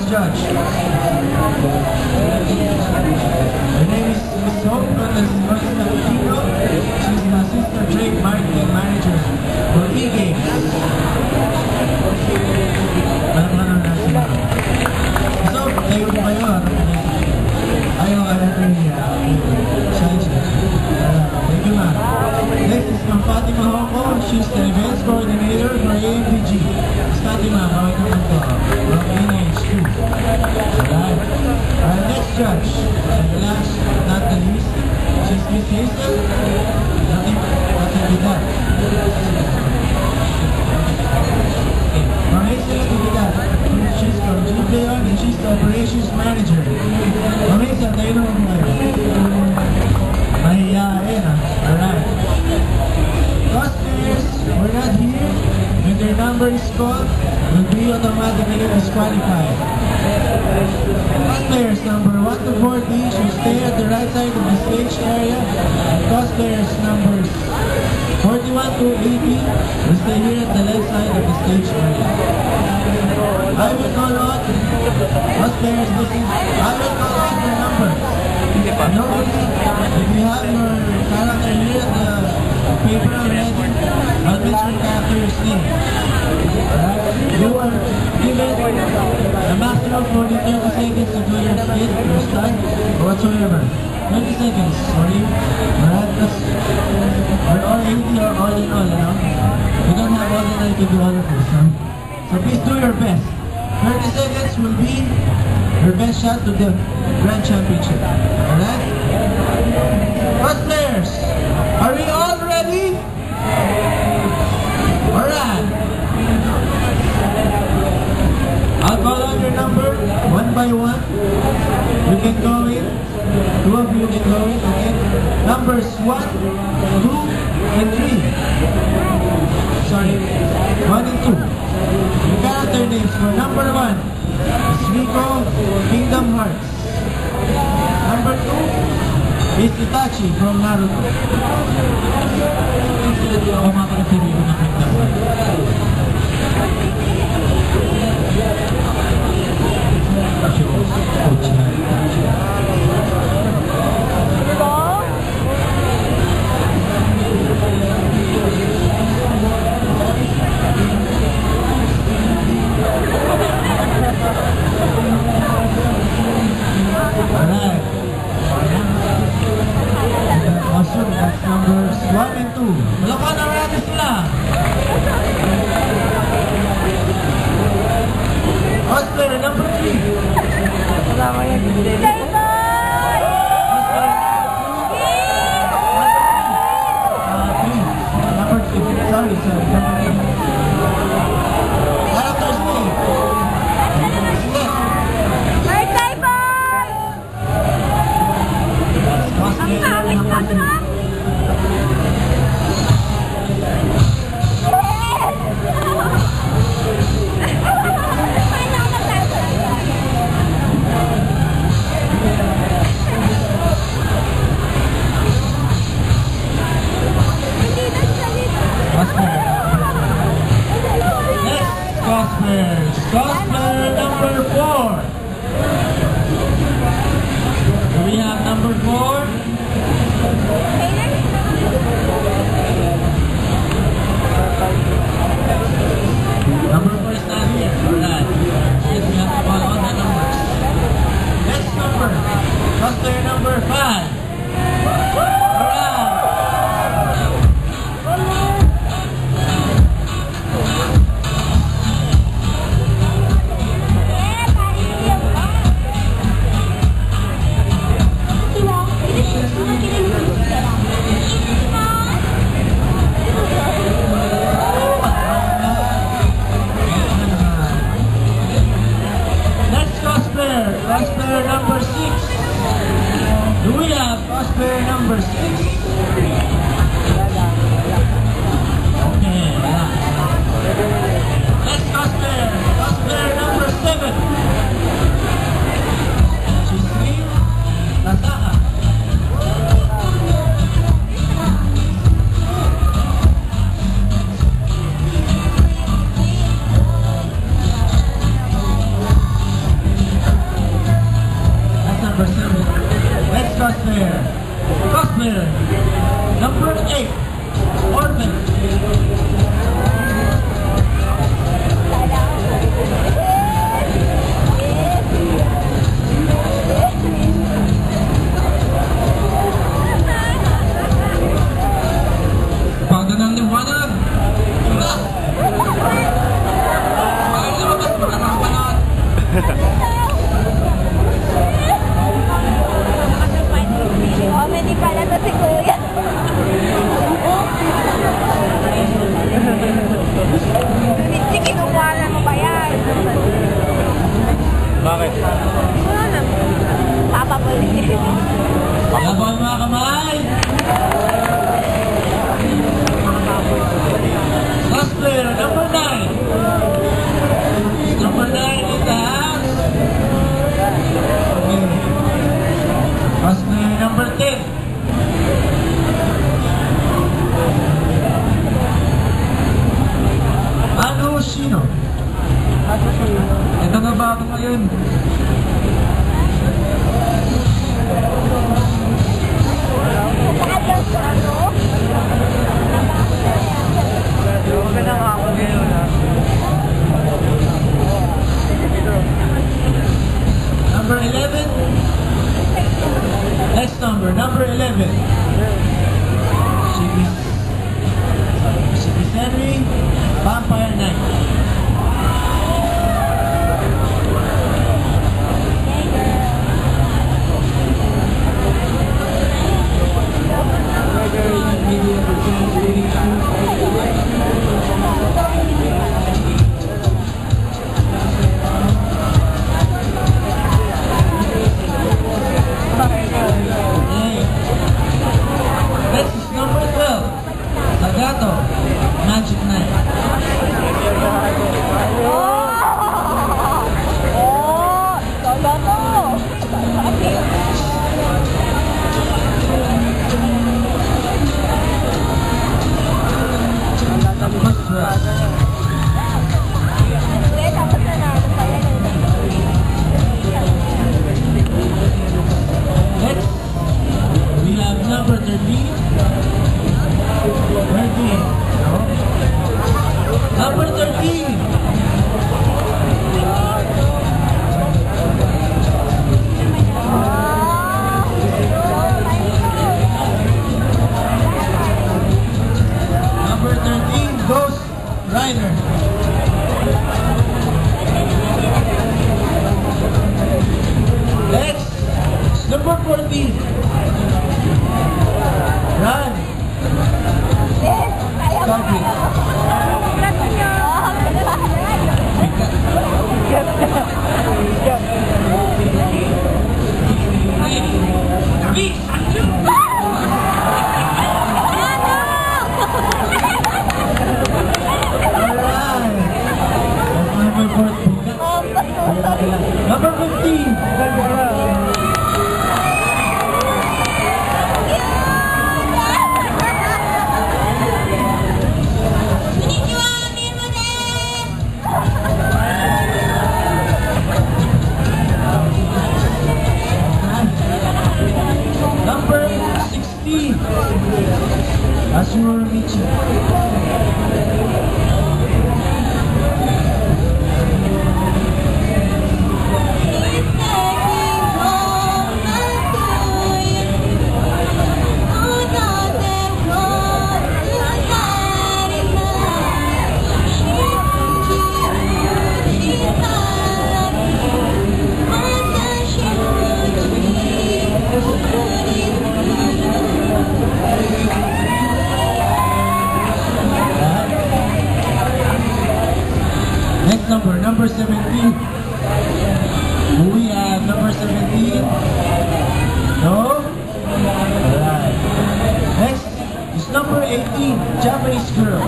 judge. Her name is Miss Hope Constantino. She's the assistant trade marketing manager for E-Games. Alam ka lang natin. So, tayo ba yun? Ayaw, thank you, ma'am. Next is Ma'am Fatima Hongo. She's the events coordinator for AMPG. Miss Fatima, kaway naman to. From NH2. Alright. Our next judge, and last but not the least, she's Miss Hazel. Nothing with that. Okay. From Hazel to that. She's from GPon and she's the operations manager. From Hazel, tayo naman mo kayo. Mahiyain, ha? Alright. Cosplayers, we're not here. When their number is called, will be automatically disqualified. Cosplayers number 1 to 40 should stay at the right side of the stage area. And cosplayers numbers 41 to 80 will stay here at the left side of the stage area. I will call out cosplayers listen. I will call out their numbers. Normally, if you have your character here at the paper already, I'll mention your character's name. You are given a maximum for 30 seconds to do your skit, your stunt, or whatsoever. 20 seconds, sorry. Alright, that's we're all 80 or all in all, you know? We don't have all the night to do all of this, huh? So please do your best. 30 seconds will be your best shot to the Grand Championship. Alright? First players, are we all ready? Alright. I'll call out your number one by one. You can go in. Two of you can go in, okay? Numbers 1, 2, and 3. Sorry. 1 and 2. Your character names for number 1 is Rico, Kingdom Hearts. Number 2 is Itachi from Naruto. Sila di ako makakalapin yung mga Kingdom Hearts. Alright. Awesome. That's numbers 1 and 2. Malapan na natin sila. Cosplayer number 3. Wala ko yan. Number 3. Sorry. Character's name. Cosplayer number 4. Do we have number 4? Number 4 is not here. Alright. Yes, we have to follow all the numbers. Next number. Cosplayer number 5. them. Number 11. Next number, number 11. She's Henry, Vampire Knight. Next is number 12, Zagato, Magic Knight. Next, we have number 13. Number 13. Number 13, Ghost Rider. Next, number 14. Run. Number 15. Number 16. Asura Michi. Next number 17. We have number 17. No? Alright. Next is number 18, Japanese Girl.